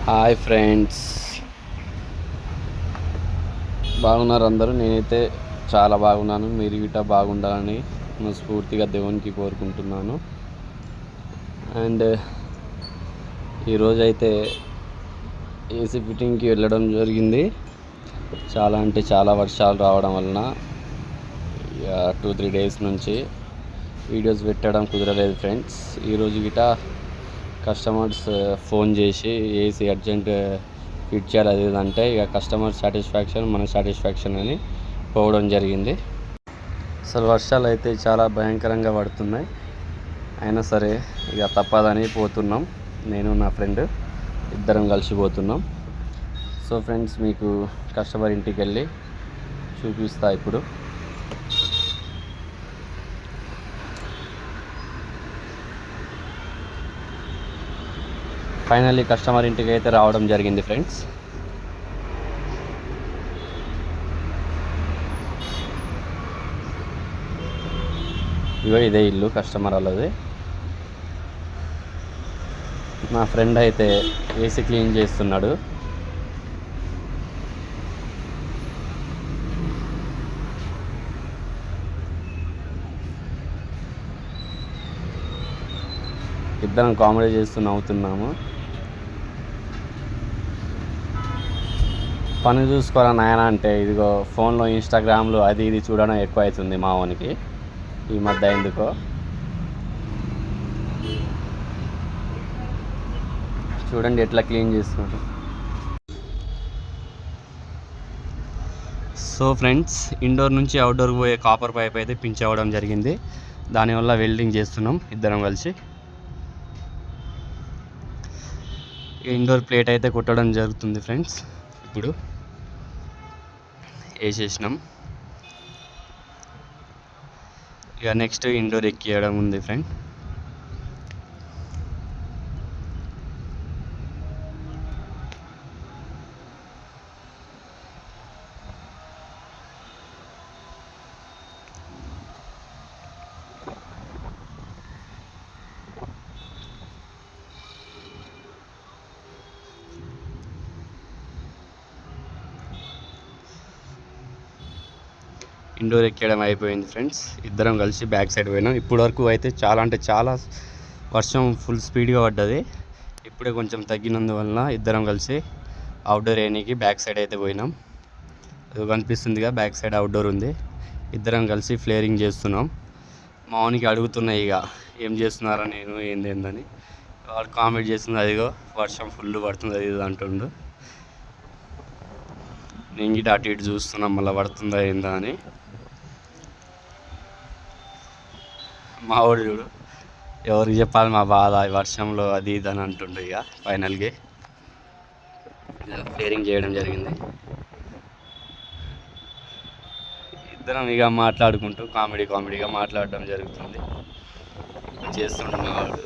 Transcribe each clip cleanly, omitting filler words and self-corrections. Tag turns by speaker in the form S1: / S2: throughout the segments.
S1: Hi friends, బాగున్నారు అందరూ. నేనైతే చాలా బాగున్నాను. మీరు గిట్ట బాగుండాలని మనస్ఫూర్తిగా దేవునికి కోరుకుంటున్నాను. అండ్ ఈరోజు అయితే ఏసీ ఫిట్టింగ్కి వెళ్ళడం జరిగింది. చాలా వర్షాలు రావడం వలన 2-3 డేస్ నుంచి వీడియోస్ పెట్టడం కుదరలేదు ఫ్రెండ్స్. ఈరోజు గిట కస్టమర్స్ ఫోన్ చేసి ఏసీ అర్జెంట్ ఫిట్ చేయాలి అది అంటే ఇక కస్టమర్ సాటిస్ఫాక్షన్ మన సాటిస్ఫాక్షన్ అని పోవడం జరిగింది. అసలు వర్షాలు అయితే చాలా భయంకరంగా పడుతున్నాయి. అయినా సరే ఇక తప్పదని పోతున్నాం. నేను నా ఫ్రెండ్ ఇద్దరం కలిసిపోతున్నాం. సో ఫ్రెండ్స్, మీకు కస్టమర్ ఇంటికి వెళ్ళి చూపిస్తా ఇప్పుడు. ఫైనల్లీ కస్టమర్ ఇంటికి అయితే రావడం జరిగింది ఫ్రెండ్స్. ఇగో ఇదే ఇల్లు కస్టమర్ వాళ్ళది. నా ఫ్రెండ్ అయితే ఏసీ క్లీన్ చేస్తున్నాడు. ఇద్దరం కామెడీ చేస్తూ నవ్వుతున్నాము. పని చూసుకోరా నాయన అంటే ఇదిగో ఫోన్లో ఇన్స్టాగ్రామ్లో అది ఇది చూడడం ఎక్కువ అవుతుంది మా వానికి ఈ మధ్య. ఎందుకో చూడండి ఎట్లా క్లీన్ చేస్తున్నాడు. సో ఫ్రెండ్స్, ఇండోర్ నుంచి అవుట్డోర్ పోయే కాపర్ పైప్ అయితే పించ్ అవ్వడం జరిగింది. దానివల్ల వెల్డింగ్ చేస్తున్నాం ఇద్దరం కలిసి. ఇండోర్ ప్లేట్ అయితే కుట్టడం జరుగుతుంది ఫ్రెండ్స్. ఇప్పుడు వేసేసినాం. ఇక నెక్స్ట్ ఇండోర్ ఎక్కియడం ఉంది ఫ్రెండ్. ఇండోర్ ఎక్కడం అయిపోయింది ఫ్రెండ్స్. ఇద్దరం కలిసి బ్యాక్ సైడ్ పోయినాం. ఇప్పటి వరకు అయితే చాలా వర్షం ఫుల్ స్పీడ్గా పడ్డది. ఇప్పుడే కొంచెం తగ్గినందువలన ఇద్దరం కలిసి అవుట్డోర్ వేయడానికి బ్యాక్ సైడ్ అయితే పోయినాం. అది కనిపిస్తుందిగా బ్యాక్ సైడ్ అవుట్డోర్ ఉంది. ఇద్దరం కలిసి ఫ్లేరింగ్ చేస్తున్నాం. మామూలుగా అడుగుతున్నాయి ఇక ఏం చేస్తున్నారా నేను ఏందని. వాడు కామెంట్ చేస్తుంది, అదిగో వర్షం ఫుల్ పడుతుంది అది ఇది అంటుండు. నేను గిట్ట అటు ఇటు చూస్తున్నాం మళ్ళీ పడుతుందా ఏందా అని. మా వాడు చూడు ఎవరికి చెప్పాలి మా బాధ వర్షంలో అది ఇది అని అంటుండే. ఇక ఫైనల్గా ఫ్లేరింగ్ చేయడం జరిగింది. ఇద్దరం ఇక మాట్లాడుకుంటూ కామెడీగా మాట్లాడడం జరుగుతుంది. చేస్తుండే మా వాడు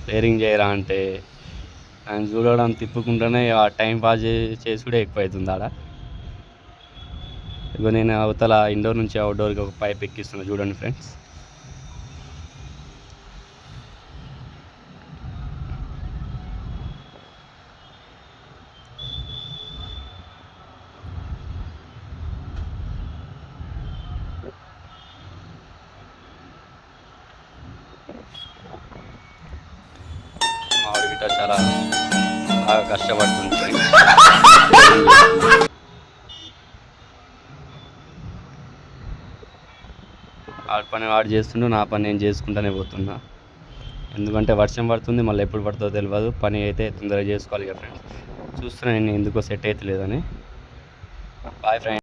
S1: ఫ్లేరింగ్ చేయరా అంటే ఆయన చూడడం తిప్పుకుంటూనే ఆ టైం పాస్ చేసి కూడా ఎక్కువ అవుతుంది ఆడ. ఇక నేను అవతల ఇండోర్ నుంచి అవుట్డోర్కి ఒక పైప్ ఎక్కిస్తున్నా చూడండి ఫ్రెండ్స్. మామిడి గిట్ట చాలా బాగా కష్టపడుతుంది ఫ్రెండ్స్. వాడి పని వాడు చేస్తుండు, నా పని నేను చేసుకుంటూనే పోతున్నా. ఎందుకంటే వర్షం పడుతుంది, మళ్ళీ ఎప్పుడు పడుతుందో తెలియదు. పని అయితే తొందరగా చేసుకోవాలి కదా ఫ్రెండ్స్. చూస్తున్నా నేను ఎందుకో సెట్ అవుతలేదని. Bye friends.